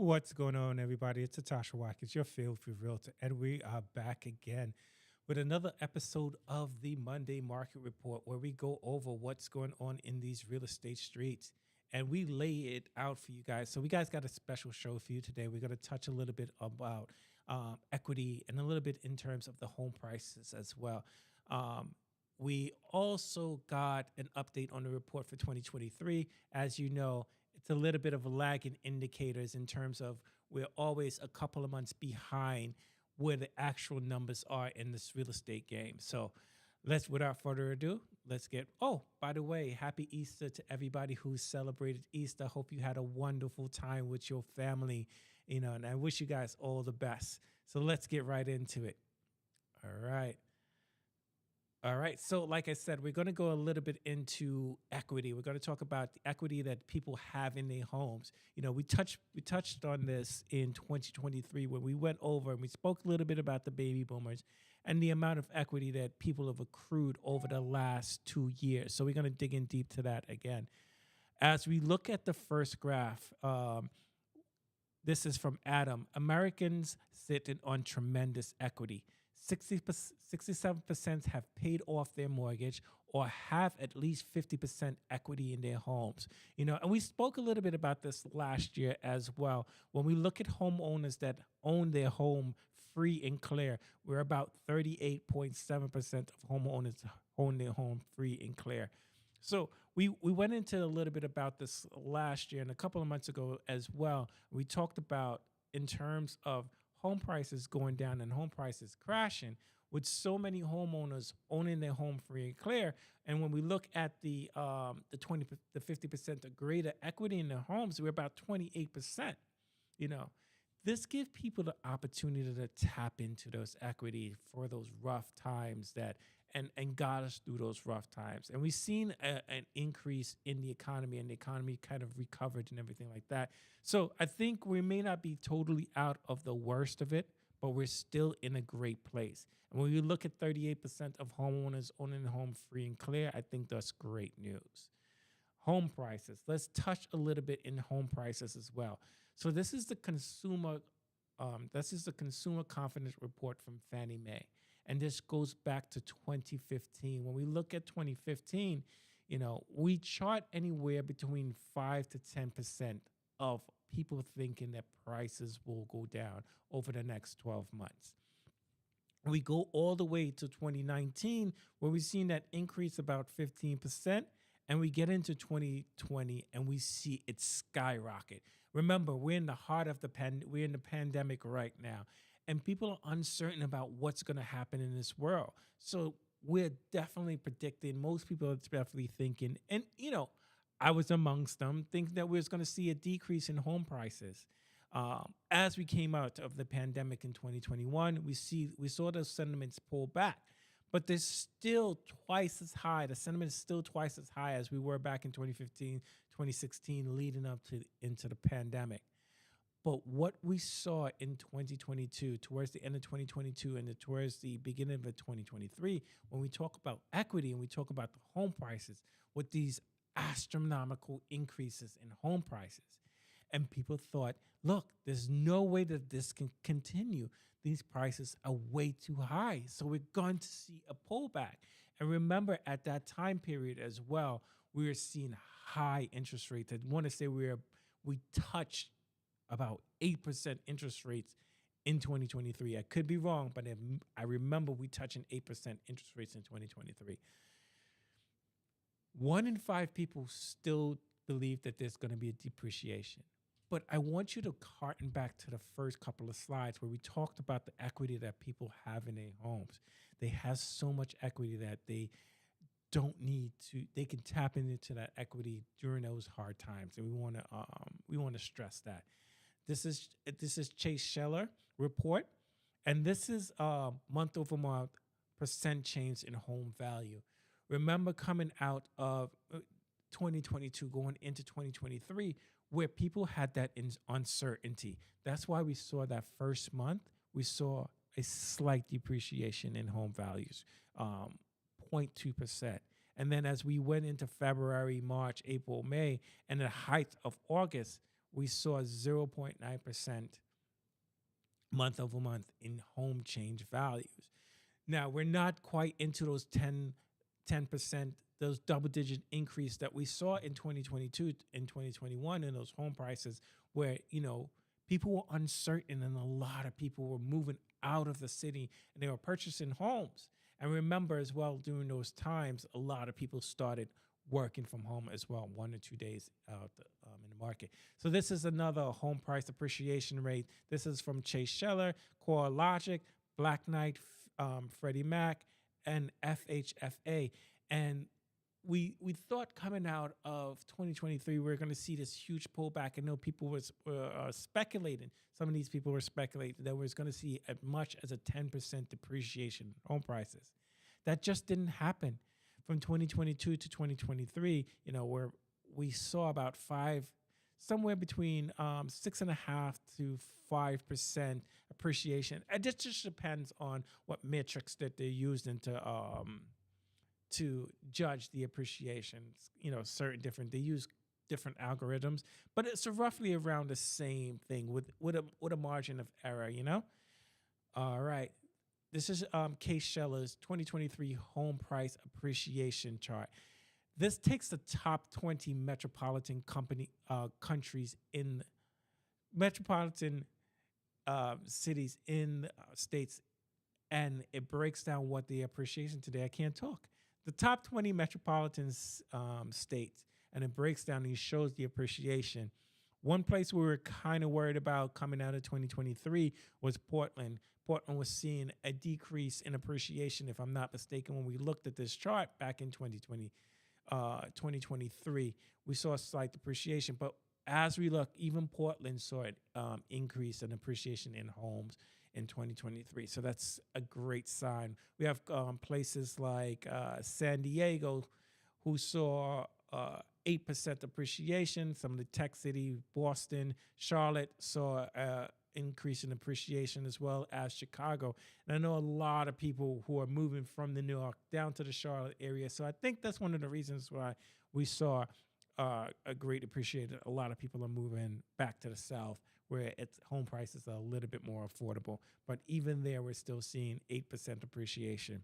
What's going on, everybody? It's Natasha Watkins, your Field Free Realtor, and we are back again with another episode of the Monday Market Report, where we go over what's going on in these real estate streets and we lay it out for you guys. So we guys got a special show for you today. We're going to touch a little bit about equity and a little bit in terms of the home prices as well. We also got an update on the report for 2023. As you know, it's a little bit of a lag in indicators in terms of we're always a couple of months behind where the actual numbers are in this real estate game. So without further ado, let's get, by the way, happy Easter to everybody who celebrated Easter. Hope you had a wonderful time with your family, and I wish you guys all the best. So let's get right into it. All right. So like I said, we're going to go a little bit into equity. We're going to talk about the equity that people have in their homes. We touched on this in 2023 when we went over and we spoke a little bit about the baby boomers and the amount of equity that people have accrued over the last 2 years. So we're going to dig in deep to that again. As we look at the first graph, this is from Adam. Americans sitting on tremendous equity. 67% have paid off their mortgage or have at least 50% equity in their homes. And we spoke a little bit about this last year as well. When we look at homeowners that own their home free and clear, we're about 38.7% of homeowners own their home free and clear. So we went into a little bit about this last year and a couple of months ago as well. We talked about in terms of home prices going down and home prices crashing, with so many homeowners owning their home free and clear. And when we look at the 50% or greater equity in their homes, we're about 28%. This gives people the opportunity to tap into those equity for those rough times and got us through those rough times. And we've seen an increase in the economy, and the economy kind of recovered and everything like that. So I think we may not be totally out of the worst of it, but we're still in a great place. And when you look at 38% of homeowners owning a home free and clear, I think that's great news. Home prices. Let's touch a little bit in home prices as well. So this is the consumer confidence report from Fannie Mae. And this goes back to 2015. When we look at 2015, we chart anywhere between 5 to 10% of people thinking that prices will go down over the next 12 months. We go all the way to 2019, where we've seen that increase about 15%. And we get into 2020 and we see it skyrocket. Remember, we're in the heart of we're in the pandemic right now. And people are uncertain about what's going to happen in this world. So we're definitely predicting, most people are definitely thinking, and I was amongst them, thinking that we're going to see a decrease in home prices. As we came out of the pandemic in 2021, we saw those sentiments pull back. But they're still twice as high. The sentiment is still twice as high as we were back in 2015, 2016, leading up into the pandemic. But what we saw in 2022, towards the end of 2022 and towards the beginning of 2023, when we talk about equity and we talk about the home prices, with these astronomical increases in home prices, and people thought, look, there's no way that this can continue. These prices are way too high. So we're going to see a pullback. And remember, at that time period as well, we were seeing high interest rates. I want to say we touched about 8% interest rates in 2023. I could be wrong, but I remember we touching 8% interest rates in 2023. 1 in 5 people still believe that there's going to be a depreciation. But I want you to harken back to the first couple of slides where we talked about the equity that people have in their homes. They have so much equity that they can tap into that equity during those hard times. And we want to stress that. This is Chase Scheller report, and this is month over month percent change in home value. Remember, coming out of 2022 going into 2023, where people had that uncertainty. That's why we saw that first month, we saw a slight depreciation in home values, 0.2%. And then as we went into February, March, April, May, and the height of August, we saw 0.9% month over month in home change values. Now, we're not quite into those 10%, those double digit increase that we saw in 2022 and 2021 in those home prices where, people were uncertain and a lot of people were moving out of the city and they were purchasing homes. And remember as well, during those times, a lot of people started working from home as well, 1 or 2 days out in the market. So this is another home price appreciation rate. This is from Chase Scheller, Core Logic, Black Knight, Freddie Mac, and FHFA. And we thought coming out of 2023 we were going to see this huge pullback. I know people were speculating. Some of these people were speculating that we was going to see as much as a 10% depreciation in home prices. That just didn't happen. From 2022 to 2023, where we saw about somewhere between 6.5% to 5% appreciation. And it just depends on what metrics that they're using to judge the appreciation. They use different algorithms, but it's roughly around the same thing with a margin of error. All right. This is Case Sheller's 2023 home price appreciation chart. This takes the top 20 metropolitan countries in metropolitan cities in states, and it breaks down what the appreciation today. I can't talk. The top 20 metropolitan states, and it breaks down and shows the appreciation. One place we were kind of worried about coming out of 2023 was Portland. Portland was seeing a decrease in appreciation, if I'm not mistaken. When we looked at this chart back in 2023, we saw a slight depreciation. But as we look, even Portland saw an increase in appreciation in homes in 2023. So that's a great sign. We have places like San Diego, who saw 8% appreciation. Some of the tech city, Boston, Charlotte saw increase in appreciation, as well as Chicago. And I know a lot of people who are moving from the New York down to the Charlotte area. So I think that's one of the reasons why we saw a great appreciation. A lot of people are moving back to the South, where home prices are a little bit more affordable. But even there, we're still seeing 8% appreciation.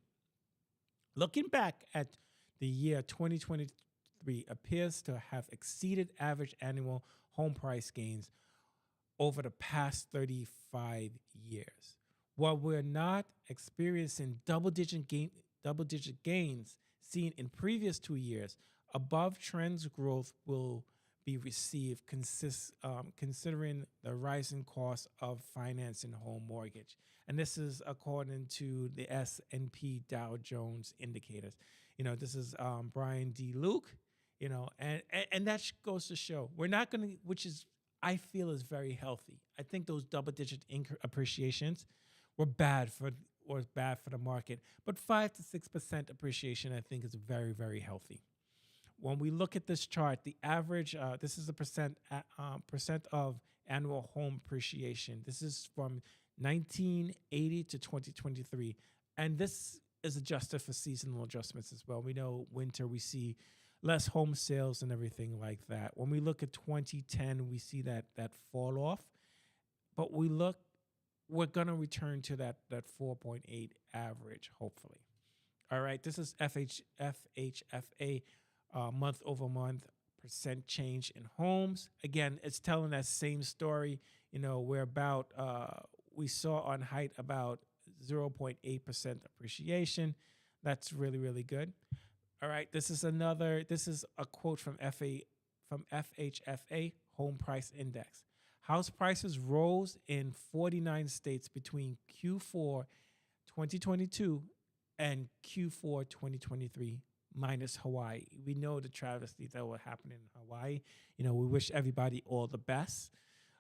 Looking back at the year 2023 appears to have exceeded average annual home price gains over the past 35 years. While we're not experiencing double-digit gains seen in previous 2 years, above trends growth will be received considering the rising cost of financing home mortgage. And this is according to the S&P Dow Jones indicators. This is Brian D. Luke, and that goes to show we're not going to, which is, I feel, is very healthy. I think those double-digit appreciations were bad for the market, but 5 to 6% appreciation, I think, is very, very healthy. When we look at this chart, the average, this is the percent of annual home appreciation. This is from 1980 to 2023, and this is adjusted for seasonal adjustments as well. We know winter, we see less home sales and everything like that. When we look at 2010, we see that fall off, but we're going to return to that 4.8 average, hopefully. All right, this is FHFA month over month percent change in homes. Again, it's telling that same story. We saw on height about 0.8% appreciation. That's really, really good. All right, this is a quote from FHFA Home Price Index. House prices rose in 49 states between Q4 2022 and Q4 2023, minus Hawaii. We know the travesty that will happen in Hawaii. We wish everybody all the best.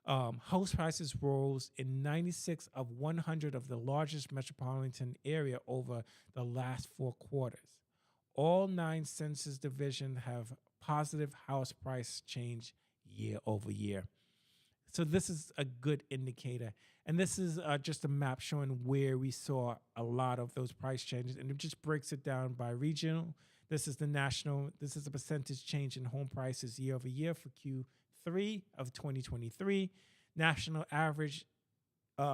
House prices rose in 96 of 100 of the largest metropolitan area over the last 4 quarters. All 9 census divisions have positive house price change year over year. So this is a good indicator. And this is just a map showing where we saw a lot of those price changes. And it just breaks it down by regional. This is the national. This is the percentage change in home prices year over year for Q3 3 of 2023. National average,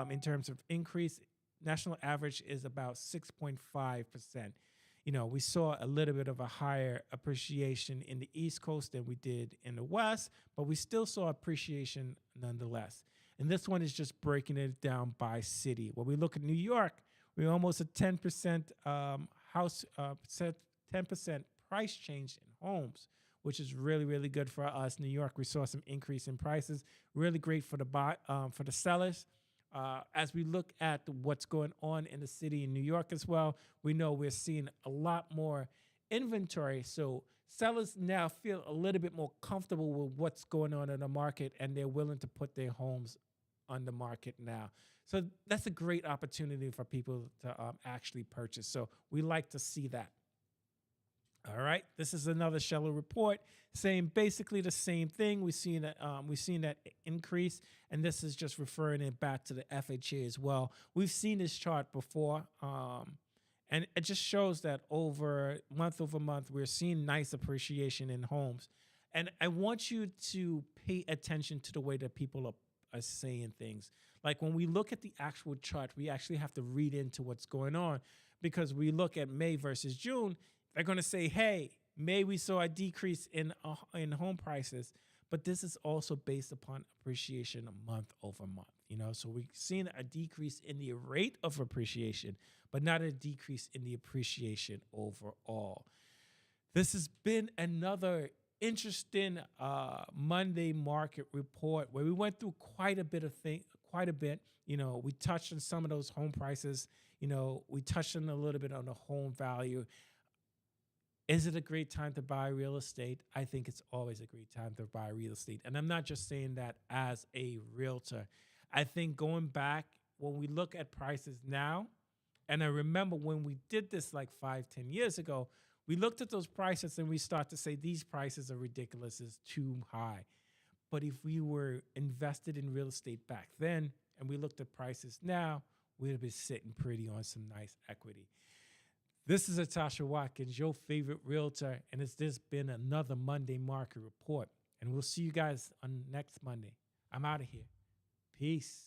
in terms of increase, national average is about 6.5%. We saw a little bit of a higher appreciation in the East Coast than we did in the West, but we still saw appreciation nonetheless. And this one is just breaking it down by city. When we look at New York, we're almost a 10% 10% price change in homes, which is really, really good for us. New York, we saw some increase in prices. Really great for the sellers. As we look at what's going on in the city in New York as well, we know we're seeing a lot more inventory. So sellers now feel a little bit more comfortable with what's going on in the market, and they're willing to put their homes on the market now. So that's a great opportunity for people to actually purchase. So we like to see that. All right, this is another Sheller report saying basically the same thing. We've seen that increase, and this is just referring it back to the FHA as well. We've seen this chart before, and it just shows that over month, we're seeing nice appreciation in homes. And I want you to pay attention to the way that people are saying things. Like when we look at the actual chart, we actually have to read into what's going on, because we look at May versus June. They're going to say, hey, May we saw a decrease in home prices, but this is also based upon appreciation month over month. So we've seen a decrease in the rate of appreciation, but not a decrease in the appreciation overall. This has been another interesting Monday market report where we went through quite a bit. We touched on some of those home prices. We touched on a little bit on the home value. Is it a great time to buy real estate? I think it's always a great time to buy real estate. And I'm not just saying that as a realtor. I think going back, when we look at prices now, and I remember when we did this like 5-10 years ago, we looked at those prices and we start to say these prices are ridiculous, it's too high. But if we were invested in real estate back then and we looked at prices now, we'd have been sitting pretty on some nice equity. This is Atasha Watkins, your favorite realtor, and it's just been another Monday market report. And we'll see you guys on next Monday. I'm out of here. Peace.